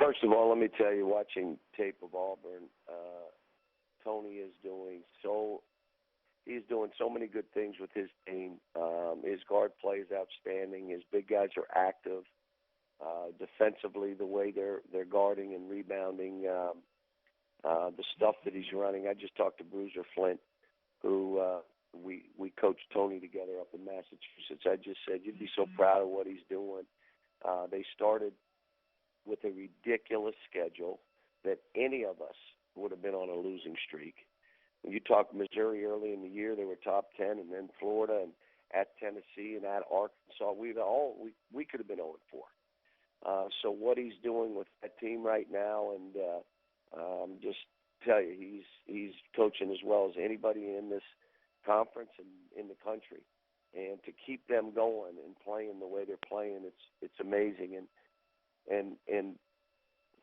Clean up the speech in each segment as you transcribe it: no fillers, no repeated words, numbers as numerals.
First of all, let me tell you, watching tape of Auburn, Tony is doing so. He's doing so many good things with his team. His guard play is outstanding. His big guys are active. Defensively, the way they're guarding and rebounding, the stuff that he's running. I just talked to Bruiser Flint, who we coached Tony together up in Massachusetts. I just said, you'd be so proud of what he's doing. They started with a ridiculous schedule that any of us would have been on a losing streak. When you talk Missouri early in the year, they were top 10, and then Florida and at Tennessee and at Arkansas, we could have been 0-4. So what he's doing with that team right now, and just tell you, he's coaching as well as anybody in this conference and in the country. And to keep them going and playing the way they're playing, it's amazing. And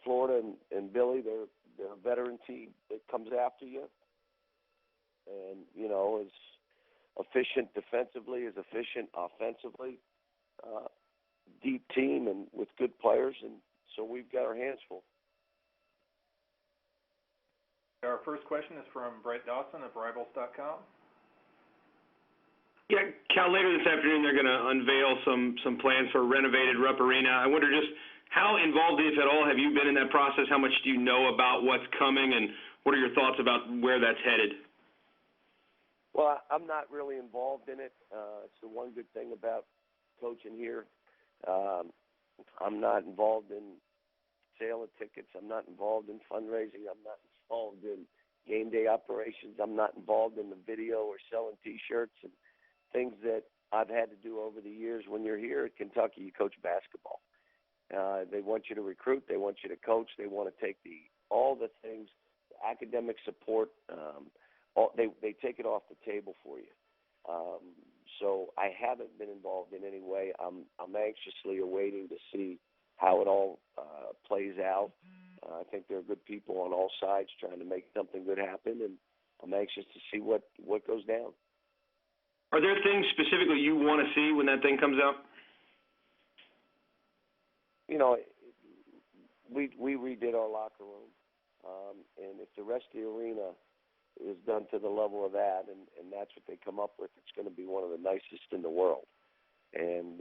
Florida and Billy, they're a veteran team that comes after you. And, you know, is efficient defensively, is efficient offensively, deep team and with good players, and so we've got our hands full. Our first question is from Brett Dawson of Rivals.com. Yeah, Cal, later this afternoon they're going to unveil some plans for a renovated Rupp Arena. I wonder just how involved, if at all, have you been in that process? How much do you know about what's coming, and what are your thoughts about where that's headed? Well, I'm not really involved in it. It's the one good thing about coaching here. I'm not involved in sale of tickets. I'm not involved in fundraising. I'm not involved in game day operations. I'm not involved in the video or selling T-shirts and things that I've had to do over the years. When you're here at Kentucky, you coach basketball. They want you to recruit. They want you to coach. They want to take all the things, the academic support. They take it off the table for you. So I haven't been involved in any way. I'm anxiously awaiting to see how it all plays out. I think there are good people on all sides trying to make something good happen, and I'm anxious to see what goes down. Are there things specifically you want to see when that thing comes out? You know, we redid our locker room, and if the rest of the arena is done to the level of that, and that's what they come up with, it's going to be one of the nicest in the world. And,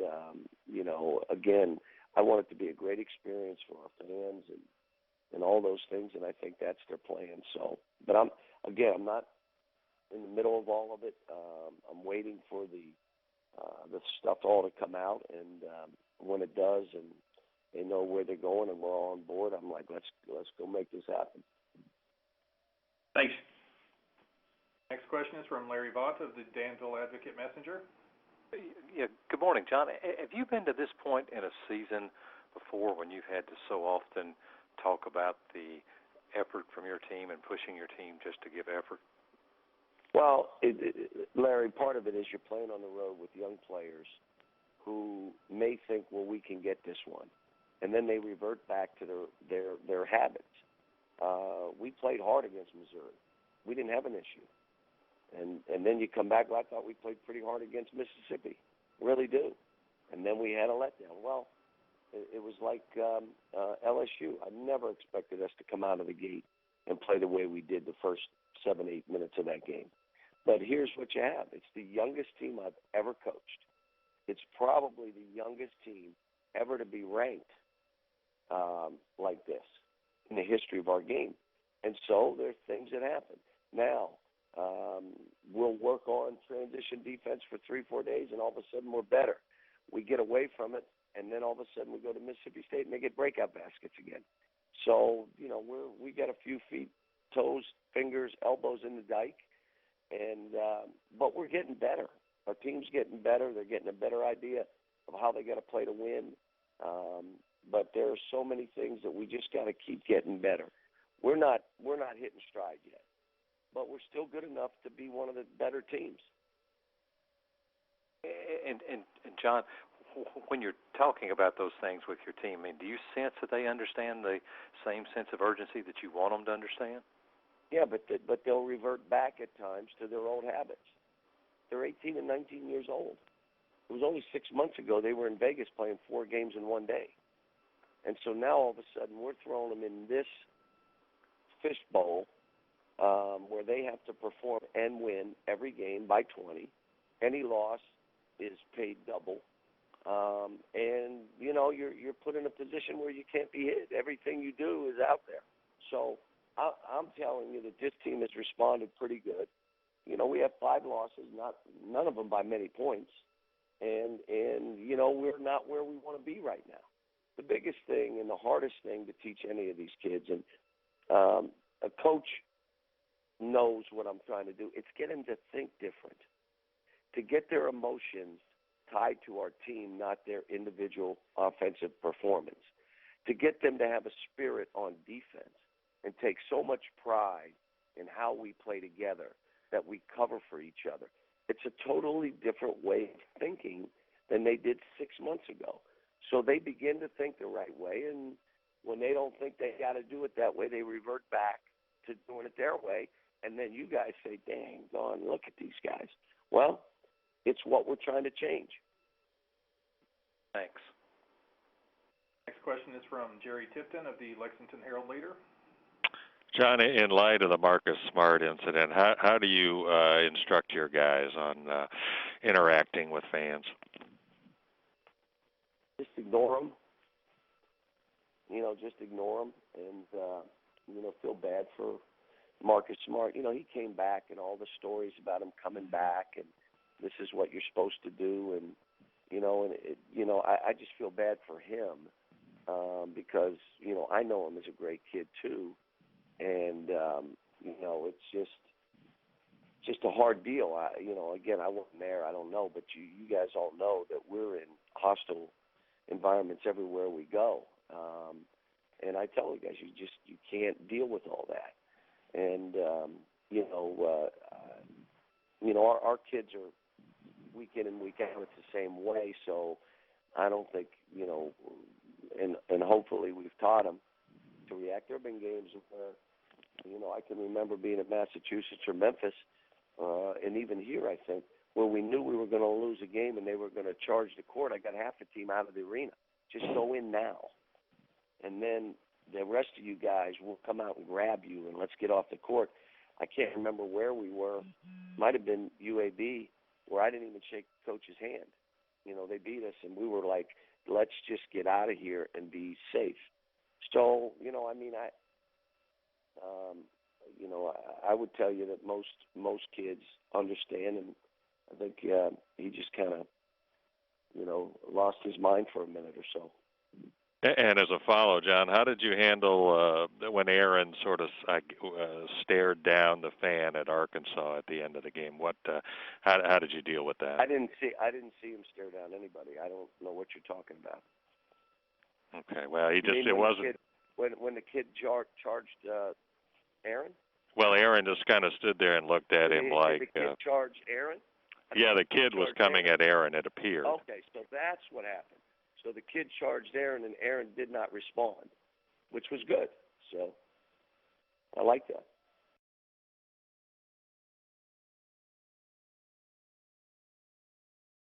you know, again, I want it to be a great experience for our fans and all those things, and I think that's their plan. So, but I'm not in the middle of all of it. I'm waiting for the stuff all to come out, and when it does, and they know where they're going and we're all on board, I'm like, let's go make this happen. Thanks. Next question is from Larry Vaught of the Danville Advocate Messenger. Yeah, good morning, John. Have you been to this point in a season before when you've had to so often talk about the effort from your team and pushing your team just to give effort? Well, Larry, part of it is you're playing on the road with young players who may think, well, we can get this one, and then they revert back to their habits. We played hard against Missouri. We didn't have an issue. And then you come back, well, I thought we played pretty hard against Mississippi. Really do. And then we had a letdown. Well, it was like LSU. I never expected us to come out of the gate and play the way we did the first 7-8 minutes of that game. But here's what you have. It's the youngest team I've ever coached. It's probably the youngest team ever to be ranked like this in the history of our game. And so there's things that happen. Now, we'll work on transition defense for 3-4 days, and all of a sudden we're better. We get away from it, and then all of a sudden we go to Mississippi State and they get breakout baskets again. So, you know, we got a few feet, toes, fingers, elbows in the dike, and but we're getting better. Our team's getting better. They're getting a better idea of how they got to play to win. But there are so many things that we just got to keep getting better. We're not hitting stride yet, but we're still good enough to be one of the better teams. And John, when you're talking about those things with your team, I mean, do you sense that they understand the same sense of urgency that you want them to understand? Yeah, but they'll revert back at times to their old habits. They're 18 and 19 years old. It was only 6 months ago they were in Vegas playing 4 games in one day. And so now all of a sudden we're throwing them in this fishbowl where they have to perform and win every game by 20. Any loss is paid double. And, you know, you're put in a position where you can't be hit. Everything you do is out there. So I'm telling you that this team has responded pretty good. You know, we have 5 losses, none of them by many points. And you know, we're not where we want to be right now. The biggest thing and the hardest thing to teach any of these kids, and a coach knows what I'm trying to do, it's get them to think different, to get their emotions tied to our team, not their individual offensive performance, to get them to have a spirit on defense and take so much pride in how we play together that we cover for each other. It's a totally different way of thinking than they did 6 months ago. So they begin to think the right way, and when they don't think they got to do it that way, they revert back to doing it their way, and then you guys say, dang, gone, look at these guys. Well, it's what we're trying to change. Thanks. Next question is from Jerry Tipton of the Lexington Herald-Leader. John, in light of the Marcus Smart incident, how do you instruct your guys on interacting with fans? Just ignore them. You know, just ignore them and, you know, feel bad for Marcus Smart. You know, he came back and all the stories about him coming back and this is what you're supposed to do. And, you know, I just feel bad for him because, you know, I know him as a great kid too. And, you know, it's just a hard deal. You know, again, I wasn't there. I don't know. But you guys all know that we're in hostile environments everywhere we go. And I tell you guys, you can't deal with all that. And, you know, our kids are week in and week out. It's the same way. So I don't think, you know, and hopefully we've taught them to react. There have been games where, you know, I can remember being at Massachusetts or Memphis, and even here, I think, where we knew we were going to lose a game and they were going to charge the court. I got half the team out of the arena. Just go in now. And then the rest of you guys will come out and grab you and let's get off the court. I can't remember where we were. Might have been UAB, where I didn't even shake the coach's hand. You know, they beat us, and we were like, let's just get out of here and be safe. So, you know, I mean, you know, I would tell you that most kids understand, and I think he just kind of, you know, lost his mind for a minute or so. And as a follow, John, how did you handle when Aaron sort of stared down the fan at Arkansas at the end of the game? How did you deal with that? I didn't see him stare down anybody. I don't know what you're talking about. Okay, well, it wasn't. When the kid charged Aaron? Well, Aaron just kind of stood there and looked at him like. The kid charged Aaron? Yeah, the kid was coming at Aaron, it appeared. Okay, so that's what happened. So the kid charged Aaron, and Aaron did not respond, which was good. So I like that.